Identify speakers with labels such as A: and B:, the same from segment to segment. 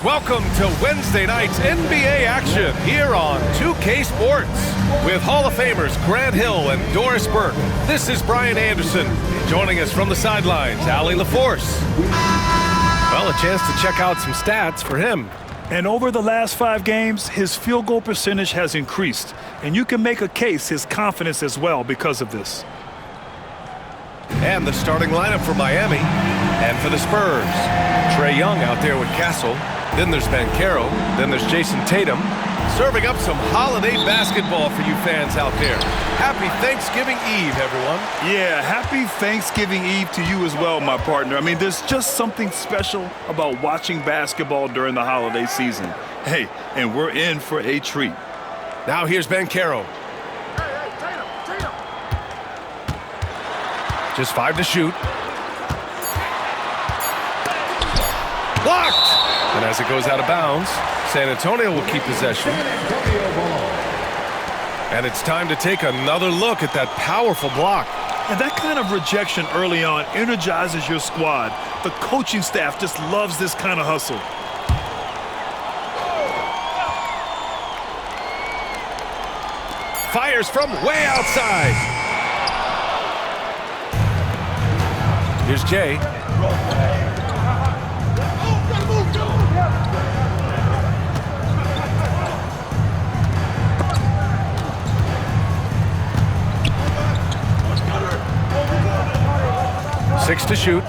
A: Welcome to Wednesday night's NBA action here on 2K Sports. With Hall of Famers Grant Hill and Doris Burke, this is Brian Anderson. Joining us from the sidelines, Allie LaForce. Well, a chance to check out some stats for him.
B: And over the last 5 games, his field goal percentage has increased. And you can make a case his confidence as well because of this.
A: And the starting lineup for Miami. And for the Spurs, Trae Young out there with Castle. Then there's Banchero. Then there's Jason Tatum. Serving up some holiday basketball for you fans out there. Happy Thanksgiving Eve, everyone.
B: Yeah, happy Thanksgiving Eve to you as well, my partner. I mean, there's just something special about watching basketball during the holiday season. Hey, and we're in for a treat.
A: Now here's Banchero. Just 5 to shoot. Blocked! And as it goes out of bounds, San Antonio will keep possession. And it's time to take another look at that powerful block.
B: And that kind of rejection early on energizes your squad. The coaching staff just loves this kind of hustle.
A: Fires from way outside. Here's Jay. Six to shoot.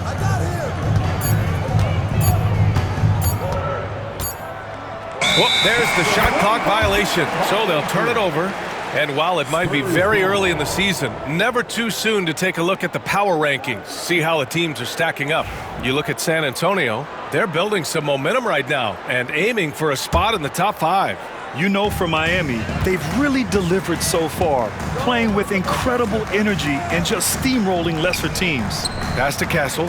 A: Whoop, there's the shot clock violation. So they'll turn it over. And while it might be very early in the season, never too soon to take a look at the power rankings, see how the teams are stacking up. You look at San Antonio, they're building some momentum right now and aiming for a spot in the top 5.
B: You know, for Miami, they've really delivered so far, playing with incredible energy and just steamrolling lesser teams.
A: Pass to Castle.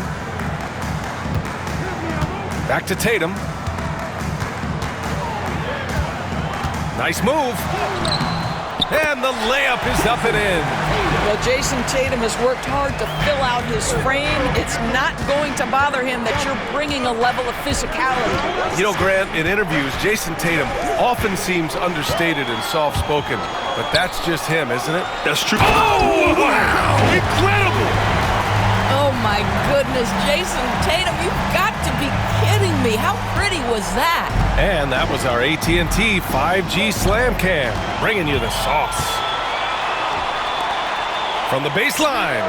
A: Back to Tatum. Nice move. And the layup is up and in.
C: Well, Jason Tatum has worked hard to fill out his frame. It's not going to bother him that you're bringing a level of physicality.
A: You know, Grant, in interviews, Jason Tatum often seems understated and soft-spoken, but that's just him, isn't it?
B: That's true.
A: Oh, wow! Incredible!
C: Oh, my goodness. Jason Tatum, you've got to be kidding me. How pretty was that?
A: And that was our AT&T 5G Slam Cam, bringing you the sauce. From the baseline.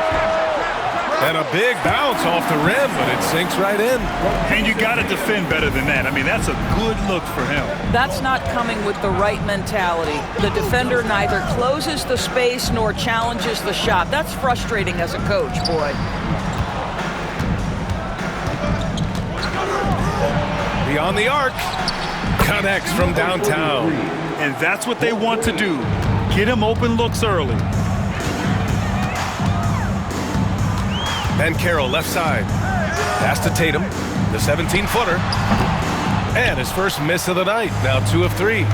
A: And a big bounce off the rim, but it sinks right in.
B: And you got to defend better than that. I mean, that's a good look for him.
C: That's not coming with the right mentality. The defender neither closes the space nor challenges the shot. That's frustrating as a coach, boy.
A: Beyond the arc. Connects from downtown.
B: And that's what they want to do. Get him open looks early.
A: Banchero left side. Pass to Tatum, the 17-footer. And his first miss of the night, now 2 of 3.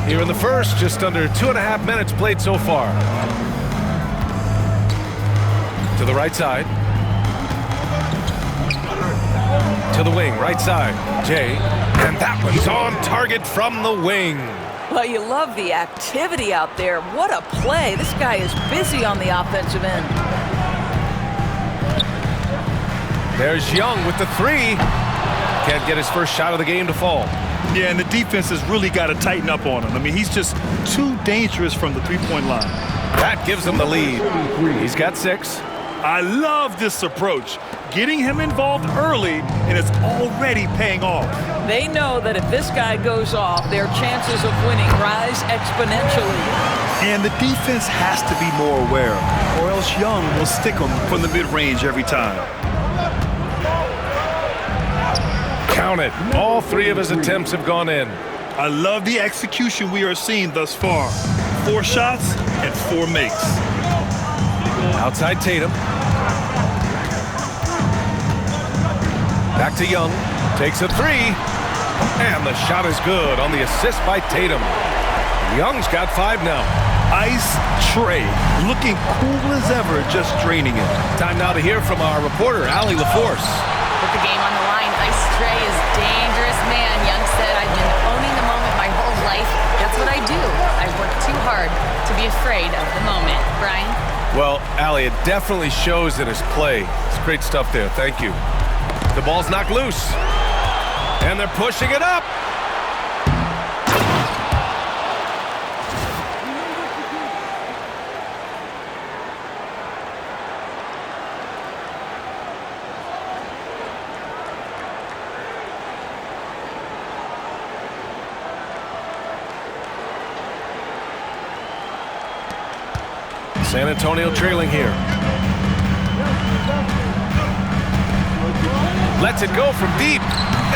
A: Here in the first, just under 2.5 minutes played so far. To the right side. To the wing, right side. Jay, and that one's on target from the wing.
C: Well, you love the activity out there. What a play. This guy is busy on the offensive end.
A: There's Young with the 3. Can't get his first shot of the game to fall.
B: Yeah, and the defense has really got to tighten up on him. I mean, he's just too dangerous from the three-point line.
A: That gives him the lead. He's got 6.
B: I love this approach. Getting him involved early, and it's already paying off.
C: They know that if this guy goes off, their chances of winning rise exponentially.
B: And the defense has to be more aware, or else Young will stick them from the mid-range every time.
A: Count it. All 3 of his attempts have gone in.
B: I love the execution we are seeing thus far. 4 shots and 4 makes.
A: Outside Tatum. Back to Young. Takes a 3. And the shot is good on the assist by Tatum. Young's got 5 now.
B: Ice Trae, looking cool as ever, just draining it.
A: Time now to hear from our reporter, Allie LaForce.
D: With the game on the line, Ice Trae is dangerous man. Young said, I've been owning the moment my whole life. That's what I do. I've worked too hard to be afraid of the moment. Brian?
A: Well, Allie, it definitely shows in his play. It's great stuff there. Thank you. The ball's knocked loose. And they're pushing it up. San Antonio trailing here. Lets it go from deep.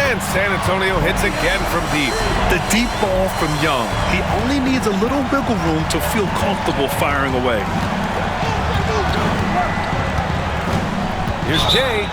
A: And San Antonio hits again from deep.
B: The deep ball from Young. He only needs a little wiggle room to feel comfortable firing away.
A: Here's Jay.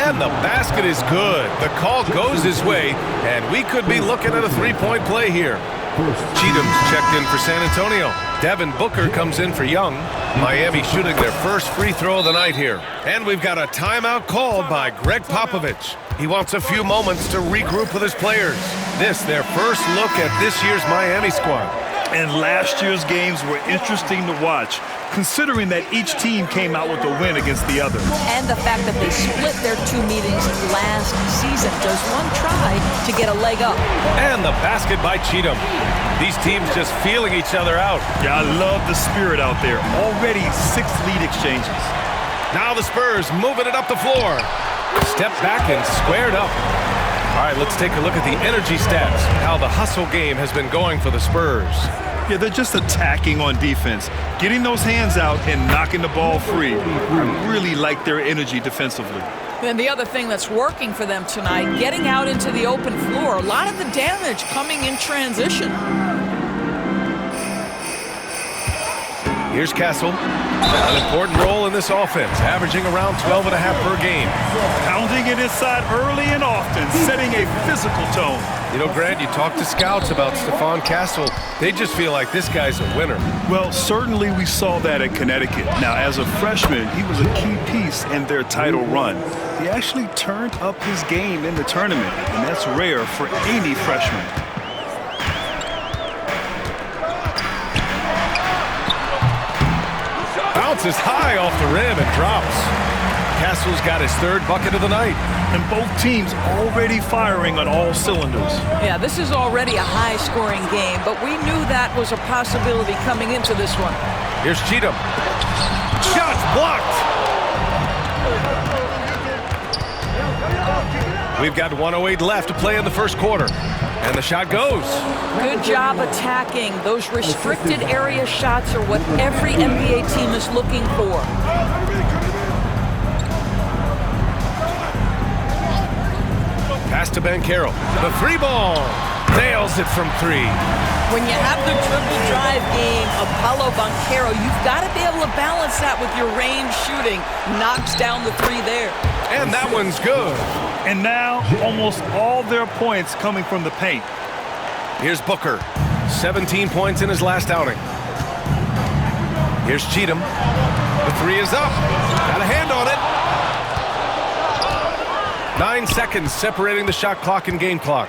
A: And the basket is good. The call goes his way. And we could be looking at a three-point play here. Cheatham's checked in for San Antonio. Devin Booker comes in for Young. Miami shooting their first free throw of the night here. And we've got a timeout called by Greg Popovich. He wants a few moments to regroup with his players. This, their first look at this year's Miami squad.
B: And last year's games were interesting to watch, considering that each team came out with a win against the other.
C: And the fact that they split their two meetings last season. Does one try to get a leg up?
A: And the basket by Cheatham. These teams just feeling each other out.
B: Yeah, I love the spirit out there. Already 6 lead exchanges.
A: Now the Spurs moving it up the floor. Step back and squared up. All right, let's take a look at the energy stats, how the hustle game has been going for the Spurs.
B: Yeah, they're just attacking on defense, getting those hands out and knocking the ball free. I really like their energy defensively.
C: And the other thing that's working for them tonight, getting out into the open floor. A lot of the damage coming in transition.
A: Here's Castle. An important role in this offense, averaging around 12.5 per game.
B: Pounding it inside early and often, setting a physical tone.
A: You know, Grant, you talk to scouts about Stephon Castle. They just feel like this guy's a winner.
B: Well, certainly we saw that at Connecticut. Now, as a freshman, he was a key piece in their title run. He actually turned up his game in the tournament, and that's rare for any freshman.
A: Bounces high off the rim and drops. Castle's got his third bucket of the night.
B: And both teams already firing on all cylinders.
C: Yeah, this is already a high-scoring game, but we knew that was a possibility coming into this one.
A: Here's Cheatham. Shots blocked. We've got 1:08 left to play in the first quarter. And the shot goes.
C: Good job attacking. Those restricted area shots are what every NBA team is looking for.
A: Pass to Banchero. The three ball. Nails it from 3.
C: When you have the triple drive game of Paolo Banchero, you've got to be able to balance that with your range shooting. Knocks down the 3 there.
A: And that one's good.
B: And now, almost all their points coming from the paint.
A: Here's Booker. 17 points in his last outing. Here's Cheatham. The 3 is up. Got a hand on it. 9 seconds separating the shot clock and game clock.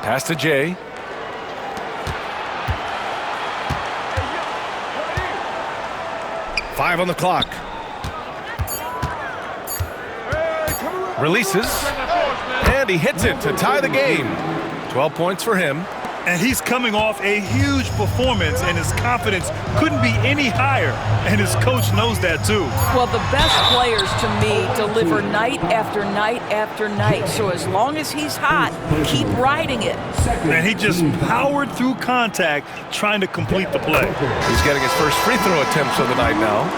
A: Pass to Jay. Five on the clock. Releases. And he hits it to tie the game. 12 points for him.
B: And he's coming off a huge performance, and his confidence couldn't be any higher. And his coach knows that, too.
C: Well, the best players, to me, deliver night after night after night. So as long as he's hot, keep riding it.
B: And he just powered through contact, trying to complete the play.
A: He's getting his first free throw attempts of the night now.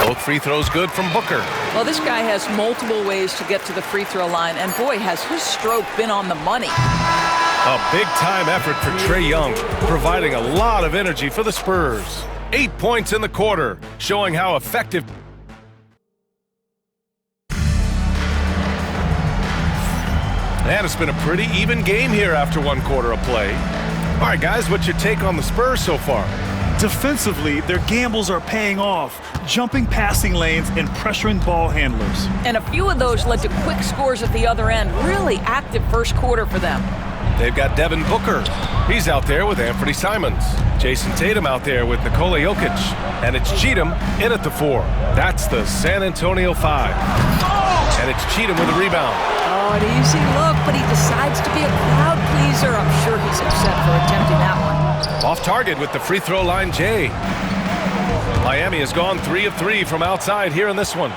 A: Both free throws good from Booker.
C: Well, this guy has multiple ways to get to the free throw line, and boy, has his stroke been on the money.
A: A big-time effort for Trae Young, providing a lot of energy for the Spurs. 8 points in the quarter, showing how effective. And it's been a pretty even game here after 1 quarter of play. All right, guys, what's your take on the Spurs so far?
B: Defensively, their gambles are paying off, jumping passing lanes and pressuring ball handlers.
C: And a few of those led to quick scores at the other end. Really active first quarter for them.
A: They've got Devin Booker. He's out there with Anthony Simons. Jason Tatum out there with Nikola Jokic. And it's Cheatham in at the 4. That's the San Antonio 5. And it's Cheatham with a rebound.
C: Oh, an easy look, but he decides to be a crowd pleaser. I'm sure he's upset for attempting that one.
A: Off target with the free throw line, Jay. Miami has gone 3 of 3 from outside here in this one.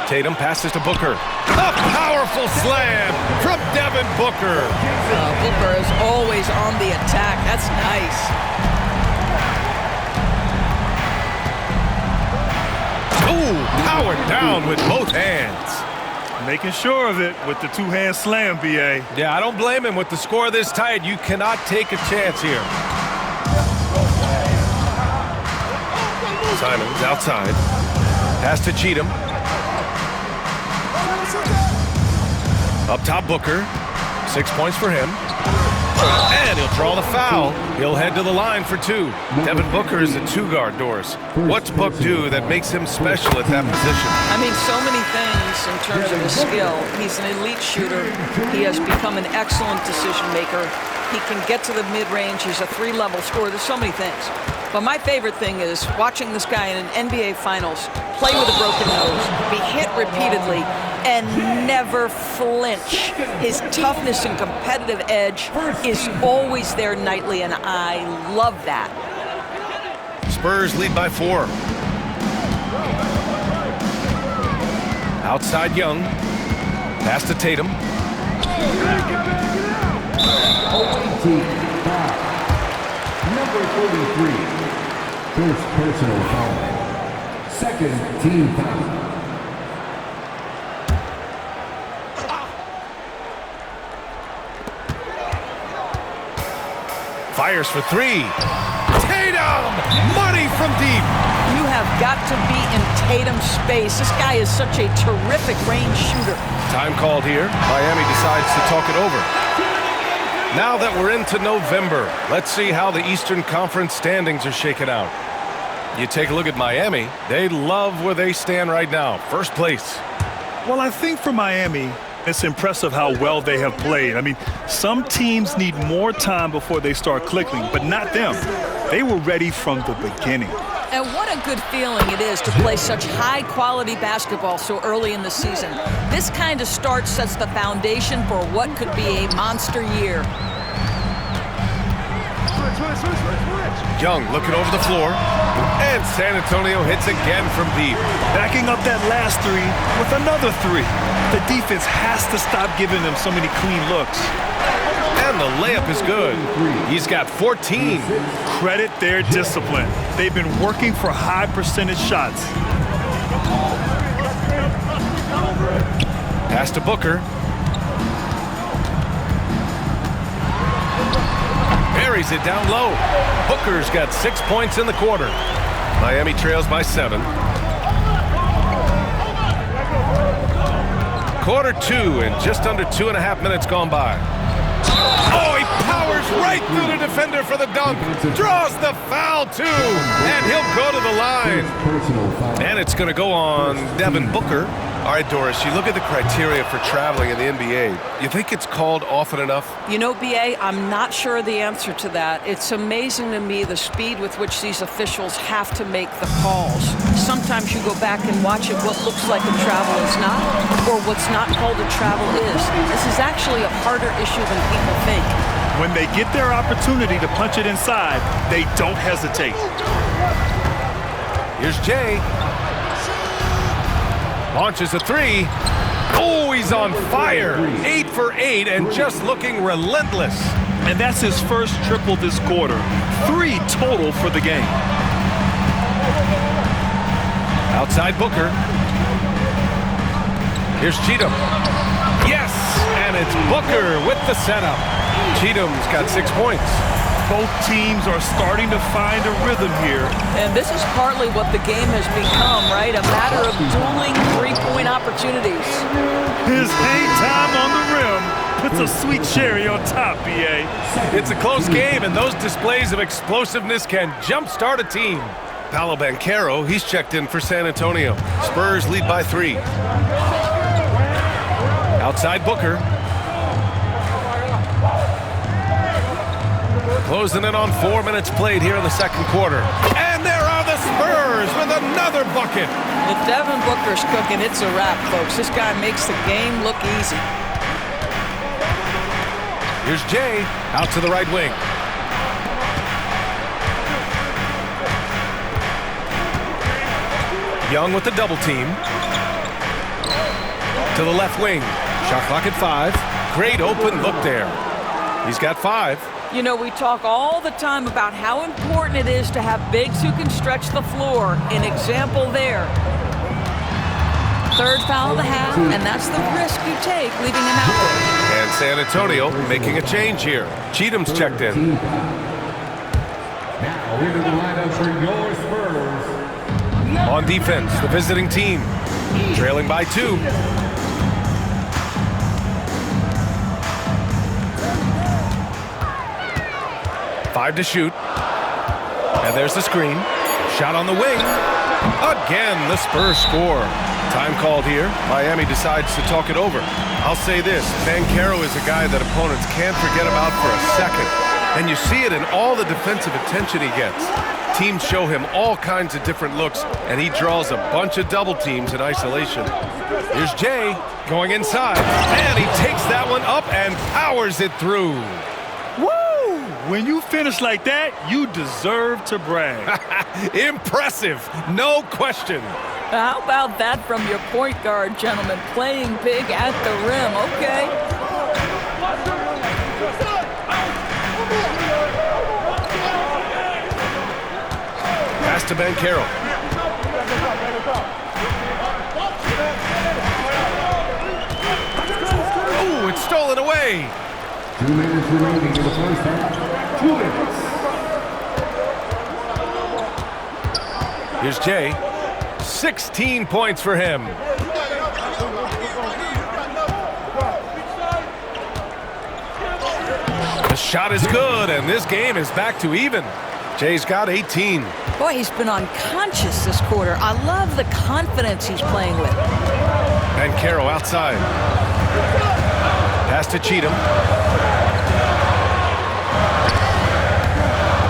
A: Tatum passes to Booker. A powerful slam from Devin Booker.
C: Booker is always on the attack. That's nice.
A: Ooh, powered down with both hands.
B: Making sure of it with the two-hand slam, B.A.
A: Yeah, I don't blame him. With the score this tight, you cannot take a chance here. Simons outside. Pass to Cheatham. Up top, Booker. 6 points for him. And he'll draw the foul. He'll head to the line for 2. Devin Booker is a 2-guard, Doris. What's Book do that makes him special at that position?
C: I mean, so many things in terms of his skill. He's an elite shooter. He has become an excellent decision maker. He can get to the mid-range. He's a 3-level scorer. There's so many things. But my favorite thing is watching this guy in an NBA Finals play with a broken nose, be hit repeatedly, and never flinch. His toughness and competitive edge is always there nightly, and I love that.
A: Spurs lead by 4. Outside Young. Pass to Tatum.
E: Number 43. First personal foul. Second team foul.
A: Fires for 3. Tatum! Money from deep.
C: You have got to be in Tatum's space. This guy is such a terrific range shooter.
A: Time called here. Miami decides to talk it over. Now that we're into November, let's see how the Eastern Conference standings are shaken out. You take a look at Miami. They love where they stand right now. First place.
B: Well, I think for Miami, it's impressive how well they have played. I mean, some teams need more time before they start clicking, but not them. They were ready from the beginning.
C: And what a good feeling it is to play such high-quality basketball so early in the season. This kind of start sets the foundation for what could be a monster year.
A: Young looking over the floor. And San Antonio hits again from deep.
B: Backing up that last 3 with another 3. The defense has to stop giving them so many clean looks.
A: And the layup is good. He's got 14.
B: Credit their discipline. They've been working for high percentage shots.
A: Pass to Booker. Buries it down low. Booker's got 6 points in the quarter. Miami trails by 7. Quarter 2 and just under 2.5 minutes gone by. Oh, he powers right through the defender for the dunk. Draws the foul, too. And he'll go to the line. And it's going to go on Devin Booker. All right, Doris, you look at the criteria for traveling in the NBA. You think it's called often enough?
C: You know, B.A., I'm not sure the answer to that. It's amazing to me the speed with which these officials have to make the calls. Sometimes you go back and watch it, what looks like a travel is not, or what's not called a travel is. This is actually a harder issue than people think.
B: When they get their opportunity to punch it inside, they don't hesitate.
A: Here's Jay. Launches a 3. Oh, he's on fire. 8 for 8 and just looking relentless.
B: And that's his first triple this quarter. 3 total for the game.
A: Outside Booker. Here's Cheatham. Yes, and it's Booker with the setup. Cheatham's got 6 points.
B: Both teams are starting to find a rhythm here.
C: And this is partly what the game has become, right? A matter of dueling three-point opportunities.
B: His hang time on the rim puts a sweet cherry on top, B.A.
A: It's a close game, and those displays of explosiveness can jumpstart a team. Paolo Banchero, he's checked in for San Antonio. Spurs lead by 3. Outside Booker. Closing in on 4 minutes played here in the second quarter. And there are the Spurs with another bucket.
C: If Devin Booker's cooking, it's a wrap, folks. This guy makes the game look easy.
A: Here's Jay out to the right wing. Young with the double team. To the left wing. Shot clock at 5. Great open look there. He's got 5.
C: You know, we talk all the time about how important it is to have bigs who can stretch the floor. An example there. Third foul of the half, and that's the risk you take, leaving him out there.
A: And San Antonio making a change here. Cheatham's checked in.
E: Now into the lineup for your Spurs.
A: On defense, the visiting team. Trailing by 2. Five to shoot. And there's the screen. Shot on the wing. Again, the Spurs score. Time called here. Miami decides to talk it over. I'll say this. Banchero is a guy that opponents can't forget about for a second. And you see it in all the defensive attention he gets. Teams show him all kinds of different looks, and he draws a bunch of double teams in isolation. Here's Jay going inside. And he takes that one up and powers it through.
B: When you finish like that, you deserve to brag.
A: Impressive, no question.
C: How about that from your point guard, gentlemen? Playing big at the rim, okay.
A: Pass to Banchero. Ooh, it's stolen away.
E: 2 minutes remaining in the first half. 2 minutes.
A: Here's Jay. 16 points for him. The shot is good, and this game is back to even. Jay's got 18.
C: Boy, he's been unconscious this quarter. I love the confidence he's playing with.
A: Banchero outside. Pass to Cheatham.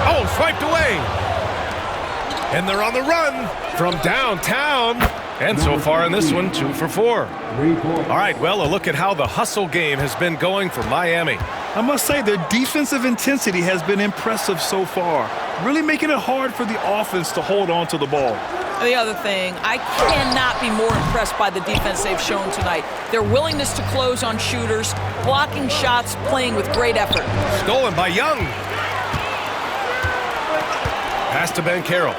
A: Oh, swiped away. And they're on the run from downtown. And so far in this one, 2 for 4. All right, well, a look at how the hustle game has been going for Miami.
B: I must say their defensive intensity has been impressive so far, really making it hard for the offense to hold on to the ball.
C: The other thing, I cannot be more impressed by the defense they've shown tonight. Their willingness to close on shooters, blocking shots, playing with great effort.
A: Stolen by Young. Pass to Banchero.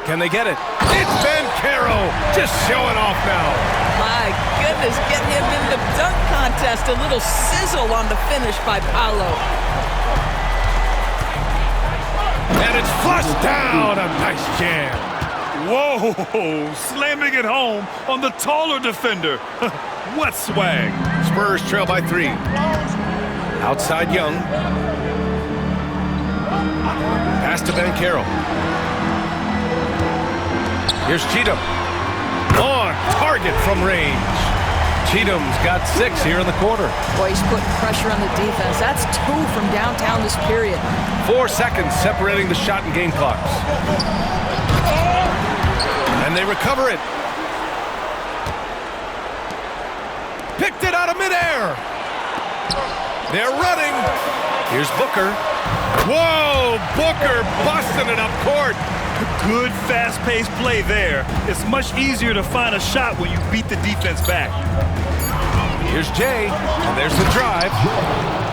A: Can they get it? It's Banchero just showing off now.
C: My goodness, getting him in the dunk contest. A little sizzle on the finish by Paolo.
A: And it's flushed down. A nice jam.
B: Whoa, slamming it home on the taller defender. What swag.
A: Spurs trail by 3. Outside Young. Pass to Banchero. Here's Cheatham. On target from range. Cheatham's got 6 here in the quarter.
C: Boy, he's putting pressure on the defense. That's 2 from downtown this period.
A: 4 seconds separating the shot and game clocks. And they recover it. Picked it out of midair. They're running. Here's Booker. Whoa, Booker busting it up court.
B: Good fast-paced play there. It's much easier to find a shot when you beat the defense back.
A: Here's Jay, and there's the drive.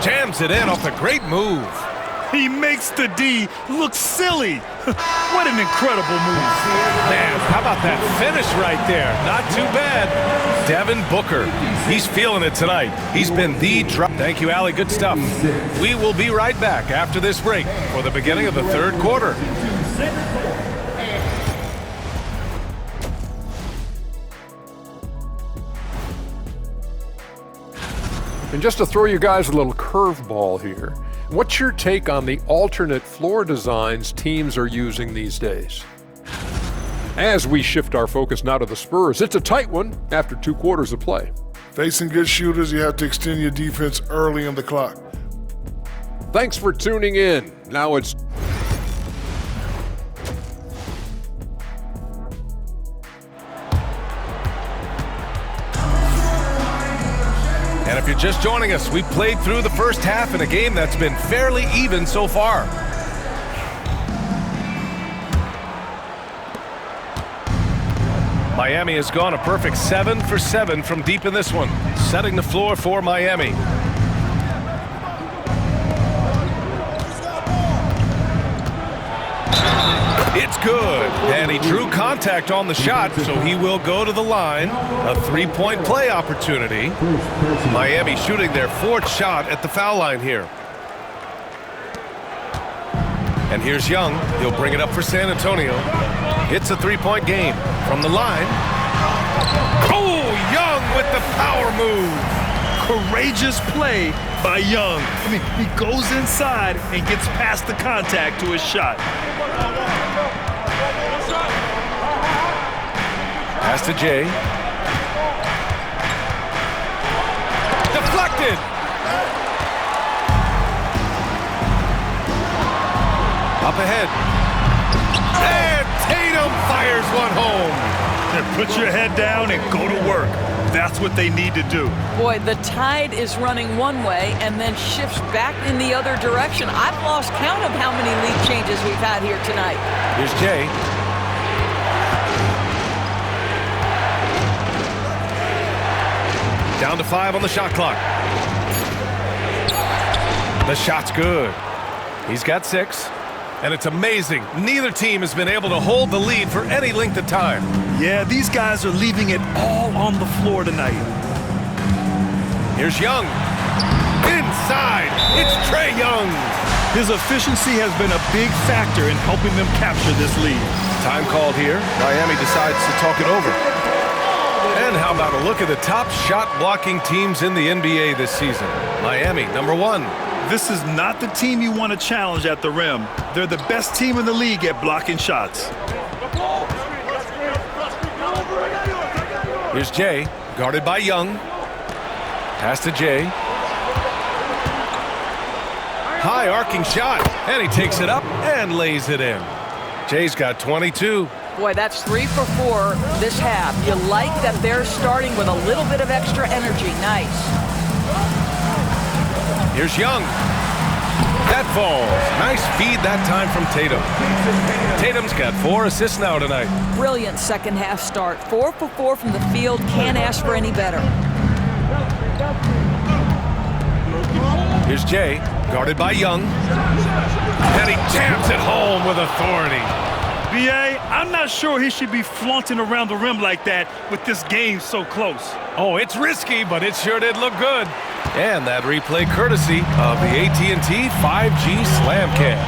A: Jams it in off the great move.
B: He makes the D look silly. What an incredible move.
A: Man, how about that finish right there? Not too bad. Devin Booker, he's feeling it tonight. He's been the drop. Thank you, Allie. Good stuff. We will be right back after this break for the beginning of the third quarter.
F: just to throw you guys a little curveball here, what's your take on the alternate floor designs teams are using these days? As we shift our focus now to the Spurs, it's a tight one after 2 quarters of play.
G: Facing good shooters, you have to extend your defense early in the clock.
F: Thanks for tuning in. Now it's
A: And if you're just joining us, we played through the first half in a game that's been fairly even so far. Miami has gone a perfect 7 for 7 from deep in this one, setting the floor for Miami. It's good, and he drew contact on the shot, so he will go to the line. A 3-point play opportunity. Miami shooting their 4th shot at the foul line here. And here's Young. He'll bring it up for San Antonio. It's a 3-point game from the line. Oh, Young with the power move.
B: Courageous play by Young. I mean, he goes inside and gets past the contact to his shot.
A: Pass to Jay. Deflected. Up ahead. And Tatum fires one home.
B: And put your head down and go to work. That's what they need to do.
C: Boy, the tide is running one way and then shifts back in the other direction. I've lost count of how many lead changes we've had here tonight.
A: Here's Jay. Down to 5 on the shot clock. The shot's good. He's got 6. And it's amazing. Neither team has been able to hold the lead for any length of time.
B: Yeah, these guys are leaving it all on the floor tonight.
A: Here's Young. Inside. It's Trae Young.
B: His efficiency has been a big factor in helping them capture this lead.
A: Time called here. Miami decides to talk it over. And how about a look at the top shot blocking teams in the NBA this season? Miami, number 1.
B: This is not the team you want to challenge at the rim. They're the best team in the league at blocking shots.
A: Here's Jay, guarded by Young. Pass to Jay. High arcing shot, and he takes it up and lays it in. Jay's got 22.
C: Boy, that's 3 for 4 this half. You like that they're starting with a little bit of extra energy. Nice.
A: Here's Young. That falls. Nice feed that time from Tatum. Tatum's got 4 assists now tonight.
C: Brilliant second half start. 4 for 4 from the field. Can't ask for any better.
A: Here's Jay, guarded by Young. And he jams it home with authority.
B: B.A., I'm not sure he should be flaunting around the rim like that with this game so close.
A: Oh, it's risky, but it sure did look good. And that replay courtesy of the AT&T 5G Slam Cam.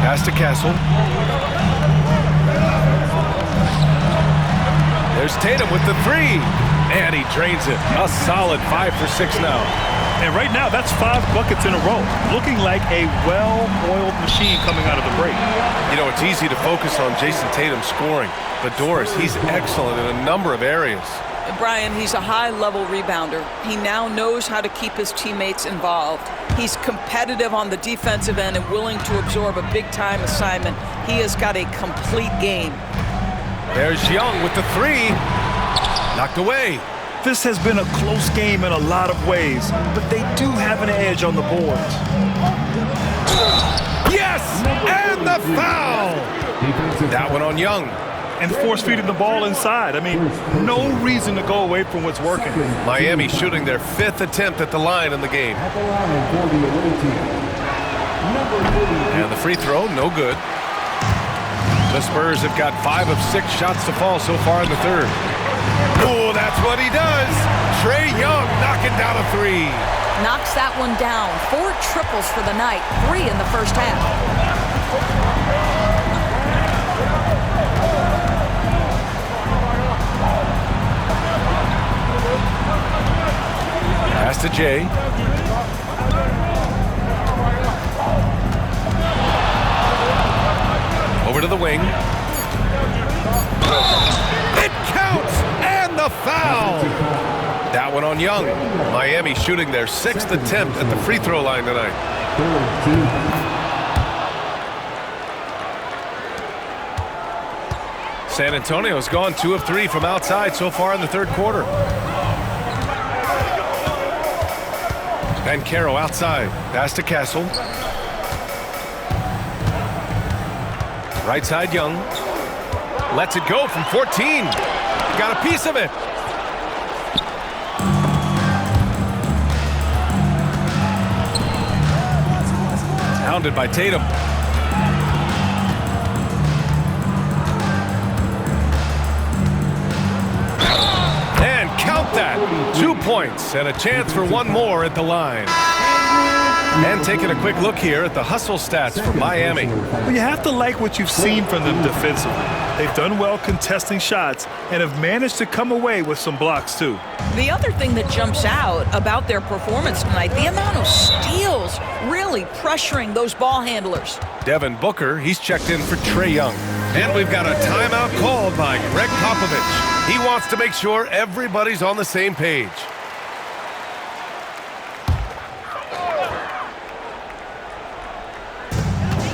A: Pass to Castle. There's Tatum with the 3. And he drains it. A solid 5 for 6 now.
B: And right now, that's 5 buckets in a row. Looking like a well-oiled machine coming out of the break.
A: You know, it's easy to focus on Jason Tatum scoring. But Doris, he's excellent in a number of areas.
C: Brian, he's a high-level rebounder. He now knows how to keep his teammates involved. He's competitive on the defensive end and willing to absorb a big-time assignment. He has got a complete game.
A: There's Young with the 3. Knocked away.
B: This has been a close game in a lot of ways, but they do have an edge on the boards.
A: Yes! And the foul! That one on Young.
B: And force-feeding the ball inside. I mean, no reason to go away from what's working.
A: Miami shooting their 5th attempt at the line in the game. And the free throw, no good. The Spurs have got 5 of 6 shots to fall so far in the 3rd. Oh, that's what he does. Trae Young knocking down a 3.
C: Knocks that one down. 4 triples for the night. 3 in the first half.
A: Pass to Jay. Over to the wing. It counts! And the foul! That one on Young. Miami shooting their 6th attempt at the free throw line tonight. San Antonio's gone 2 of 3 from outside so far in the third quarter. Banchero outside. Pass to Castle. Right side Young. Lets it go from 14. Got a piece of it. Hounded by Tatum. And count that. 2 points and a chance for one more at the line. And taking a quick look here at the hustle stats for Miami.
B: Well, you have to like what you've seen from them defensively. They've done well contesting shots and have managed to come away with some blocks too.
C: The other thing that jumps out about their performance tonight, the amount of steals really pressuring those ball handlers.
A: Devin Booker, he's checked in for Trae Young. And we've got a timeout called by Greg Popovich. He wants to make sure everybody's on the same page.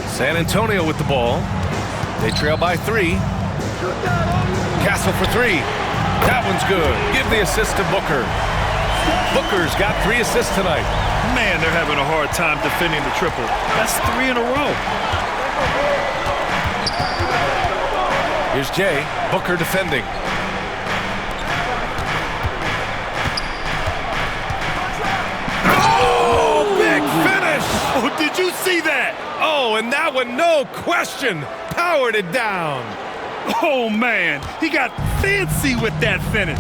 A: San Antonio with the ball. They trail by 3. Castle for 3. That one's good. Give the assist to Booker. Booker's got 3 assists tonight.
B: Man, they're having a hard time defending the triple. That's 3 in a row.
A: Here's Jay. Booker defending. Oh, big finish!
B: Oh, did you see that?
A: Oh, and that one, no question, powered it down.
B: Oh, man, he got fancy with that finish.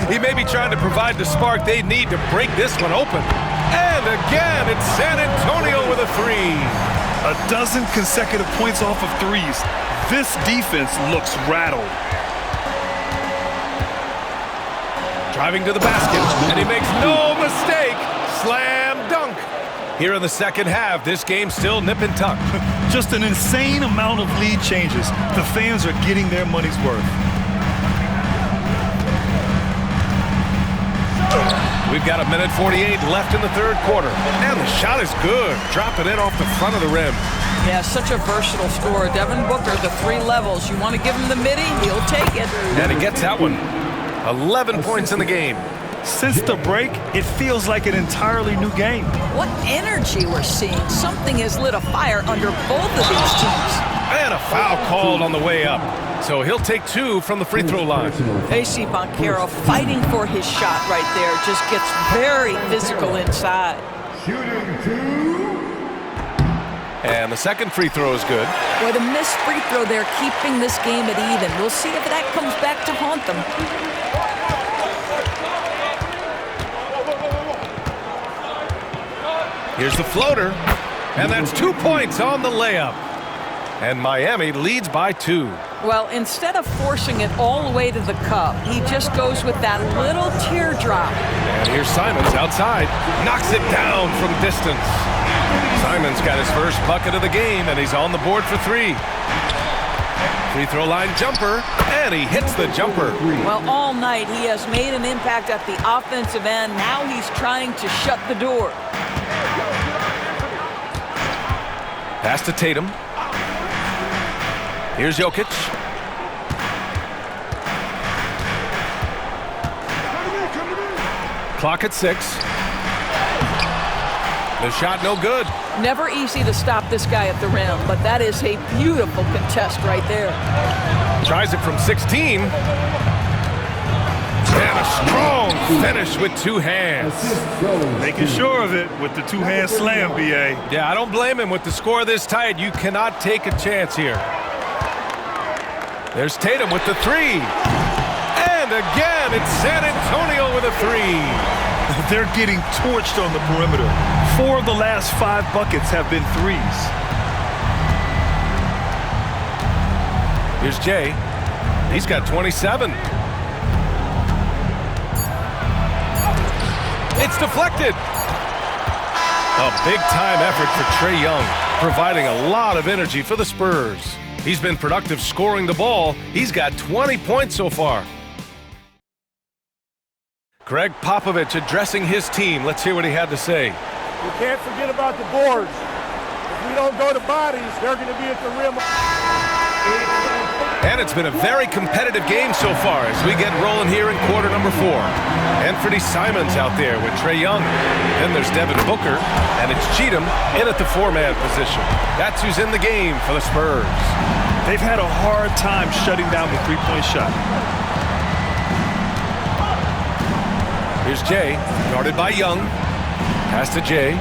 A: He may be trying to provide the spark they need to break this one open. And again, it's San Antonio with a 3.
B: A dozen consecutive points off of threes. This defense looks rattled.
A: Driving to the basket, and he makes no mistake. Slam dunk. Here in the second half, this game's still nip and tuck.
B: Just an insane amount of lead changes. The fans are getting their money's worth.
A: We've got 1:48 left in the third quarter. And the shot is good. Dropping it off the front of the rim.
C: Yeah, such a versatile scorer. Devin Booker, the 3 levels. You want to give him the midi, he'll take it.
A: And he gets that one. 11 points in the game.
B: Since the break, it feels like an entirely new game.
C: What energy we're seeing. Something has lit a fire under both of these teams.
A: And a foul called on the way up. So he'll take 2 from the free throw line.
C: AC Banchero fighting for his shot right there. Just gets very physical inside.
E: Shooting 2.
A: And the second free throw is good.
C: Boy, the missed free throw there, keeping this game at even. We'll see if that comes back to haunt them.
A: Here's the floater. And that's 2 points on the layup. And Miami leads by 2.
C: Well, instead of forcing it all the way to the cup, he just goes with that little teardrop.
A: And here's Simons outside. Knocks it down from distance. Simons got his first bucket of the game, and he's on the board for 3. Free throw line jumper, and he hits the jumper.
C: Well, all night he has made an impact at the offensive end. Now he's trying to shut the door.
A: Pass to Tatum. Here's Jokic. Clock at 6. The shot no good.
C: Never easy to stop this guy at the rim, but that is a beautiful contest right there.
A: Tries it from 16. And a strong finish with 2 hands.
B: Making sure of it with the 2-hand slam, B.A.
A: Yeah, I don't blame him. With the score this tight, you cannot take a chance here. There's Tatum with the 3. And again, it's San Antonio with a 3.
B: They're getting torched on the perimeter. 4 of the last 5 buckets have been 3s.
A: Here's Jay. He's got 27. It's It's deflected. A big-time effort for Trae Young, providing a lot of energy for the Spurs. He's been productive scoring the ball. He's got 20 points so far. Greg Popovich addressing his team. Let's hear what he had to say.
H: You can't forget about the boards. If we don't go to bodies, they're going to be at the rim.
A: And it's been a very competitive game so far as we get rolling here in quarter number 4. Anthony Simons out there with Trae Young. Then there's Devin Booker, and it's Cheatham in at the 4-man position. That's who's in the game for the Spurs.
B: They've had a hard time shutting down the three-point shot.
A: Here's Jay, guarded by Young. Pass to Jay.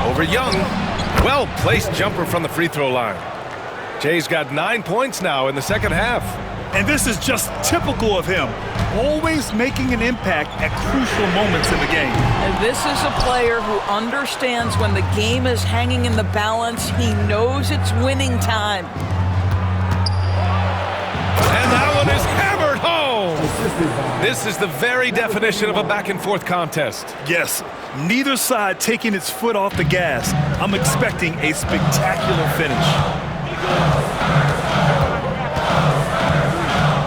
A: Over Young. Well-placed jumper from the free throw line. Jay's got 9 points now in the second half.
B: And this is just typical of him, always making an impact at crucial moments in the game.
C: And this is a player who understands when the game is hanging in the balance. He knows it's winning time.
A: And that one is hammered home. This is the very definition of a back-and-forth contest.
B: Yes, neither side taking its foot off the gas. I'm expecting a spectacular finish.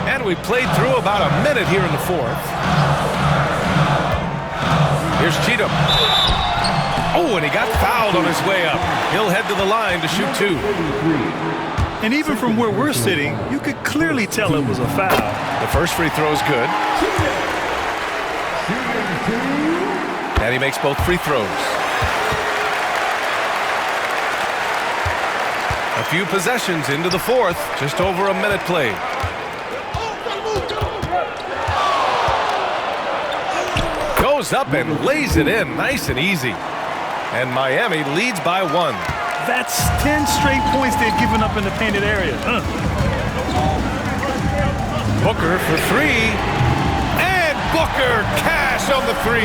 A: And we played through about a minute here in the fourth. Here's Cheatham. Oh, and he got fouled on his way up. He'll head to the line to shoot 2.
B: And even from where we're sitting, you could clearly tell it was a foul.
A: The first free throw is good. And he makes both free throws. A few possessions into the fourth, just over a minute played. Goes up and lays it in, nice and easy. And Miami leads by 1.
B: That's 10 straight points they've given up in the painted area.
A: Booker for 3. And Booker cash on the 3.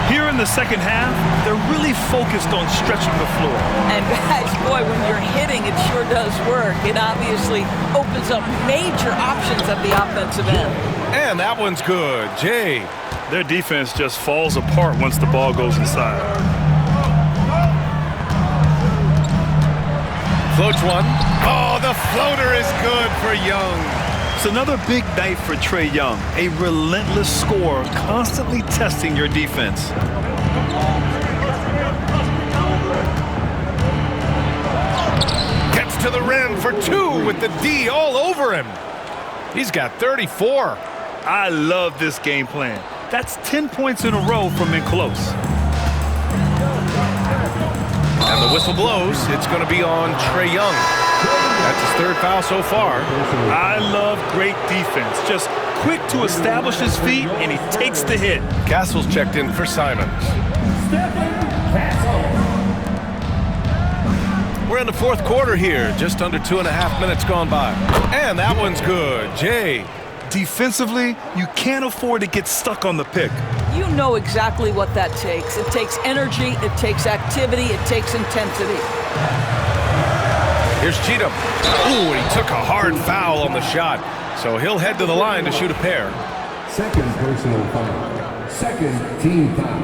B: Here in the second half, they're really focused on stretching the floor.
C: And guys, boy, when you're hitting, it sure does work. It obviously opens up major options at the offensive end.
A: And that one's good. Jay.
B: Their defense just falls apart once the ball goes inside.
A: Floats one. Oh, the floater is good for Young.
B: It's another big night for Trae Young, a relentless scorer constantly testing your defense.
A: Gets to the rim for 2 with the D all over him. He's got 34.
B: I love this game plan. That's 10 points in a row from in close.
A: And the whistle blows. It's going to be on Trae Young. That's his 3rd foul so far.
B: I love great defense. Just quick to establish his feet, and he takes the hit.
A: Castle's checked in for Simons. We're in the fourth quarter here. Just under 2.5 minutes gone by. And that one's good. Jay.
B: Defensively, you can't afford to get stuck on the pick.
C: You know exactly what that takes. It takes energy, it takes activity, it takes intensity.
A: Here's Cheatham. Ooh, and he took a hard foul on the shot. So he'll head to the line to shoot a pair.
E: Second personal foul. Second team foul.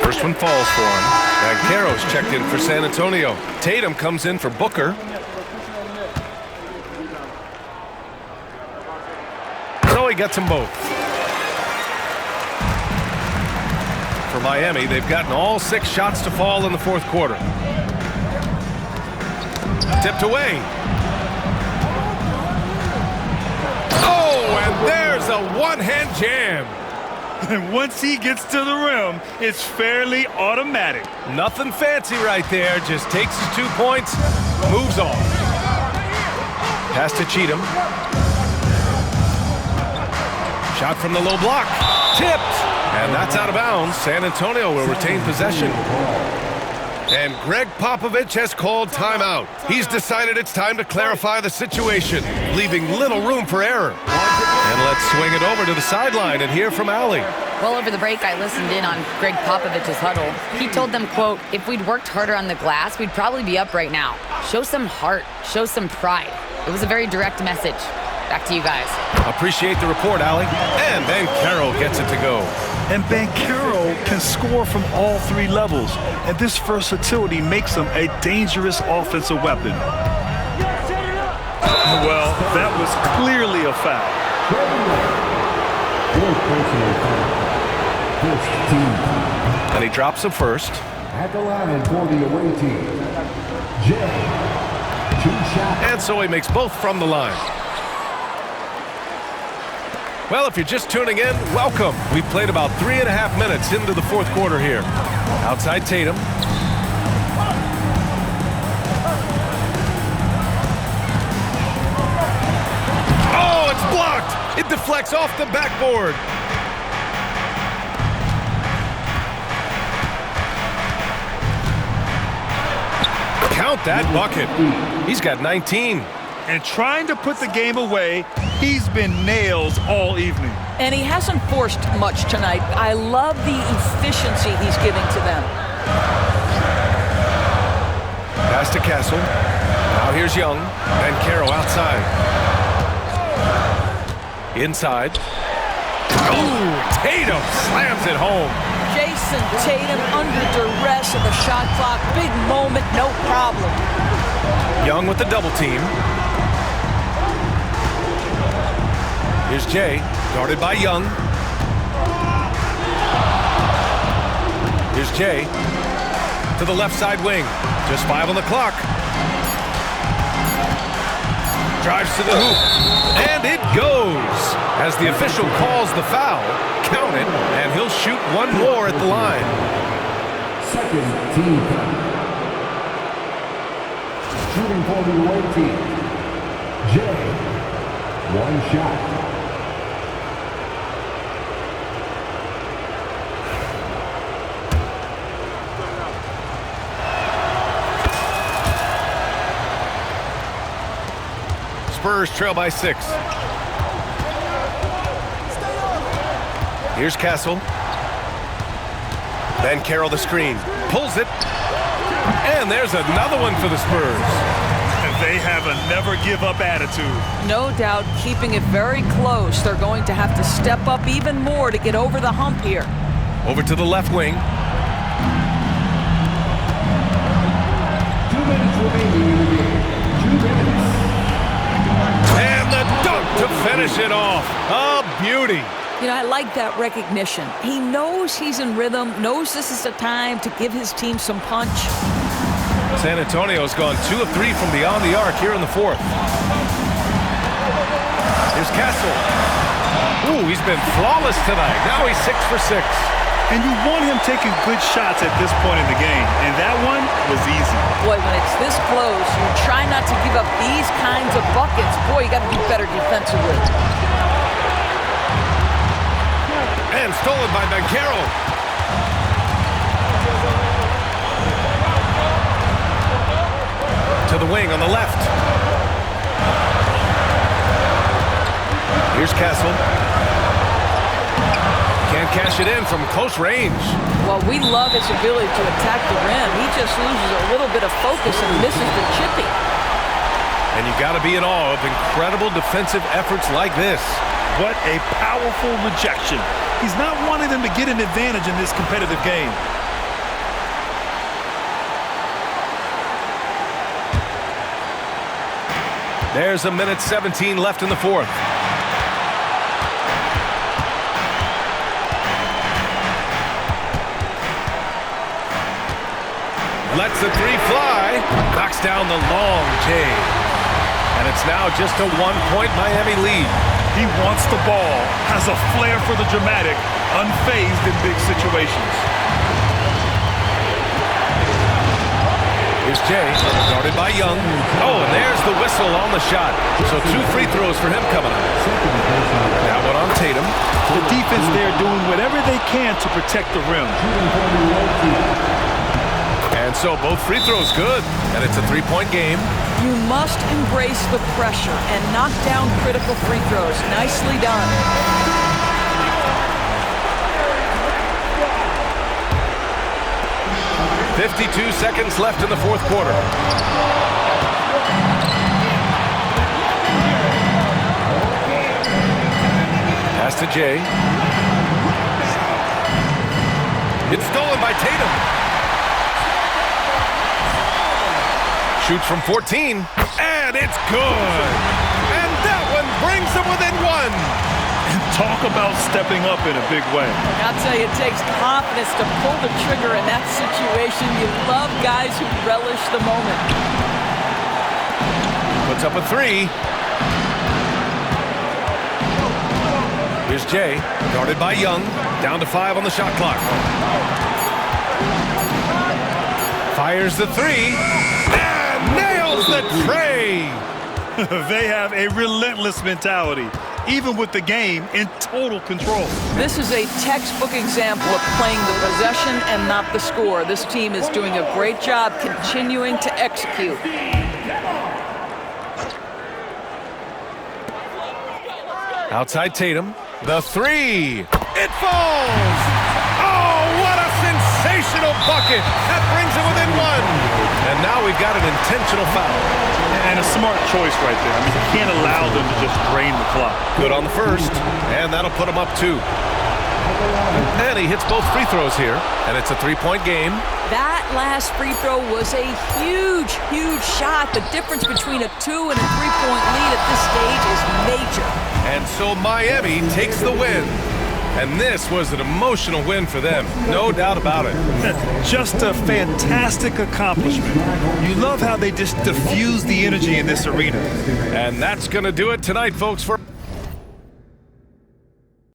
A: First one falls for him. Banchero's checked in for San Antonio. Tatum comes in for Booker. So he gets them both. For Miami, they've gotten all 6 shots to fall in the fourth quarter. Tipped away. Oh, and there's a one-hand jam.
B: And once he gets to the rim, it's fairly automatic.
A: Nothing fancy right there. Just takes his 2 points, moves on. Pass to Cheatham. Shot from the low block. Tipped. And that's out of bounds. San Antonio will retain possession. And Greg Popovich has called timeout. He's decided it's time to clarify the situation, leaving little room for error. And let's swing it over to the sideline and hear from Allie.
D: Well, over the break, I listened in on Greg Popovich's huddle. He told them, quote, if we'd worked harder on the glass, we'd probably be up right now. Show some heart. Show some pride. It was a very direct message. Back to you guys.
A: Appreciate the report, Allie. And Banchero gets it to go.
B: And Banchero can score from all three levels, and this versatility makes him a dangerous offensive weapon. Well, that was clearly a foul.
A: And he drops him first.
E: At the line for the away team, Jay. 2 shots.
A: And so he makes both from the line. Well, if you're just tuning in, welcome. We've played about 3.5 minutes into the fourth quarter here. Outside Tatum. Oh, it's blocked. It deflects off the backboard. Count that bucket. He's got 19.
B: And trying to put the game away, he's been nails all evening.
C: And he hasn't forced much tonight. I love the efficiency he's giving to them.
A: Pass to Castle. Now here's Young. Banchero outside. Inside. Ooh, Tatum slams it home.
C: Jason Tatum under duress of the shot clock. Big moment, no problem.
A: Young with the double team. Here's Jay, guarded by Young. Here's Jay to the left side wing. Just 5 on the clock. Drives to the hoop. And it goes. As the official calls the foul, count it, and he'll shoot one more at the line.
E: Second team. Shooting for the away team, Jay. 1 shot.
A: Spurs trail by 6. Here's Castle. Banchero the screen. Pulls it. And there's another one for the Spurs.
B: They have a never-give-up attitude.
C: No doubt, keeping it very close. They're going to have to step up even more to get over the hump here.
A: Over to the left wing.
E: 2 minutes remaining in the game. 2 minutes.
A: And the dunk to finish it off. A beauty.
C: You know, I like that recognition. He knows he's in rhythm, knows this is the time to give his team some punch.
A: San Antonio's gone 2 of 3 from beyond the arc here in the fourth. Here's Castle. Ooh, he's been flawless tonight. Now he's 6 for 6.
B: And you want him taking good shots at this point in the game, and that one was easy.
C: Boy, when it's this close, you try not to give up these kinds of buckets. Boy, you got to be better defensively.
A: And stolen by Banchero. To the wing on the left. Here's Castle. Can't cash it in from close range.
C: Well, we love his ability to attack the rim. He just loses a little bit of focus and misses the chipping.
A: And you got to be in awe of incredible defensive efforts like this.
B: What a powerful rejection. He's not wanting them to get an advantage in this competitive game.
A: There's 1:17 left in the fourth. Lets the 3 fly. Knocks down the long J. And it's now just a 1-point Miami lead.
B: He wants the ball, has a flair for the dramatic, unfazed in big situations.
A: Here's Jay, guarded by Young. Oh, and there's the whistle on the shot. So 2 free throws for him coming up. That one on Tatum.
B: The defense there doing whatever they can to protect the rim.
A: And so both free throws good. And it's a 3-point game.
C: You must embrace the pressure and knock down critical free throws. Nicely done.
A: .52 seconds left in the fourth quarter. pass to Jay. It's stolen by Tatum. Shoots from 14, and it's good. And that one brings them within one.
B: Talk about stepping up in a big way.
C: I'll tell you, it takes confidence to pull the trigger in that situation. You love guys who relish the moment.
A: Puts up a three. Here's Jay, guarded by Young. Down to 5 on the shot clock. Fires the three. And nails the tray.
B: They have a relentless mentality, even with the game in total control.
C: This is a textbook example of playing the possession and not the score. This team is doing a great job continuing to execute.
A: Outside Tatum. The three. It falls. Oh, what a sensational bucket. That brings it within one. And now we've got an intentional foul.
B: And a smart choice right there. I mean, you can't allow them to just drain the clock.
A: Good on the first. And that'll put him up 2. And he hits both free throws here. And it's a 3-point game.
C: That last free throw was a huge, huge shot. The difference between a 2 and a 3-point lead at this stage is major.
A: And so Miami takes the win. And this was an emotional win for them. No doubt about it.
B: Just a fantastic accomplishment. You love how they just diffuse the energy in this arena.
A: And that's going to do it tonight, folks. For